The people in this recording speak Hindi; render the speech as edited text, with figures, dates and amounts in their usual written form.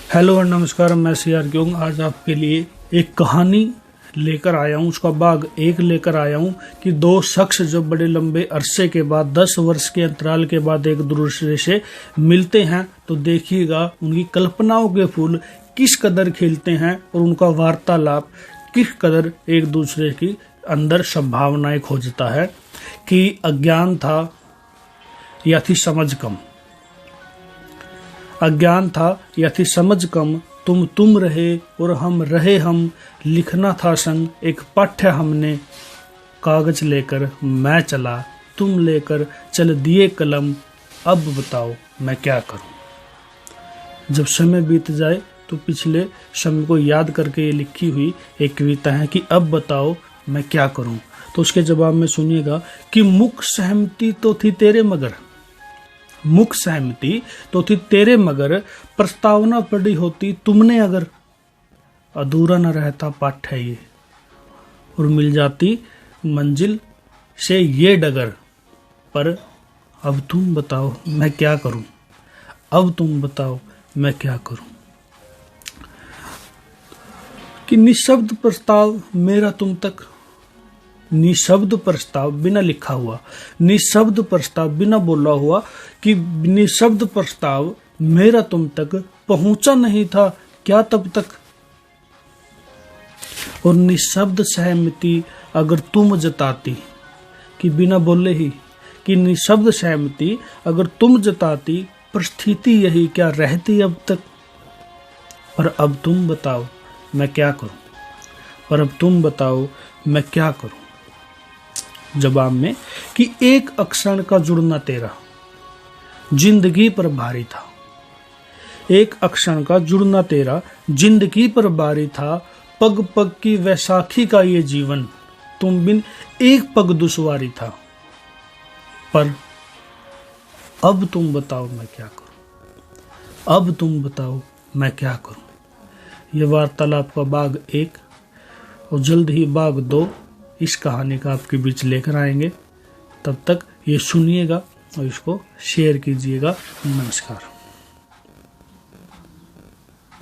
हेलो और नमस्कार, मैं CR क्यों आज आपके लिए एक कहानी लेकर आया हूँ। उसका भाग 1 लेकर आया हूँ कि दो शख्स जो बड़े लंबे अरसे के बाद 10 वर्ष के अंतराल के बाद एक दूसरे से मिलते हैं तो देखिएगा उनकी कल्पनाओं के फूल किस कदर खिलते हैं और उनका वार्तालाप किस कदर एक दूसरे की अंदर संभावनाएं खोजता है। कि अज्ञान था या थी समझ कम, अज्ञान था या थी समझ कम, तुम रहे और हम रहे हम, लिखना था संग एक पाठ्य हमने, कागज लेकर मैं चला तुम लेकर चल दिए कलम, अब बताओ मैं क्या करूं। जब समय बीत जाए तो पिछले समय को याद करके ये लिखी हुई एक कविता है कि अब बताओ मैं क्या करूं। तो उसके जवाब में सुनिएगा कि मुख सहमति तो थी तेरे मगर, मुख सहमति तो थी तेरे मगर, प्रस्तावना पड़ी होती तुमने अगर, अधूरा न रहता पाठ्य ये और मिल जाती मंजिल से ये डगर, पर अब तुम बताओ मैं क्या करूं, अब तुम बताओ मैं क्या करूं। कि निशब्द प्रस्ताव मेरा तुम तक, निशब्द प्रस्ताव बिना लिखा हुआ, निशब्द प्रस्ताव बिना बोला हुआ, कि निशब्द प्रस्ताव मेरा तुम तक पहुंचा नहीं था क्या तब तक। और निशब्द सहमति अगर तुम जताती, कि बिना बोले ही, कि निशब्द सहमति अगर तुम जताती, परिस्थिति यही क्या रहती अब तक। पर अब तुम बताओ मैं क्या करूं, पर अब तुम बताओ मैं क्या करूं। जवाब में कि एक अक्षण का जुड़ना तेरा जिंदगी पर भारी था, एक अक्षण का जुड़ना तेरा जिंदगी पर भारी था, पग पग की वैसाखी का ये जीवन, तुम बिन एक पग दुश्वारी था। पर अब तुम बताओ मैं क्या करूं, अब तुम बताओ मैं क्या करूं। ये वार्तालाप का भाग 1 और जल्द ही भाग 2 इस कहानी का आपके बीच लेकर आएंगे। तब तक ये सुनिएगा और इसको शेयर कीजिएगा। नमस्कार।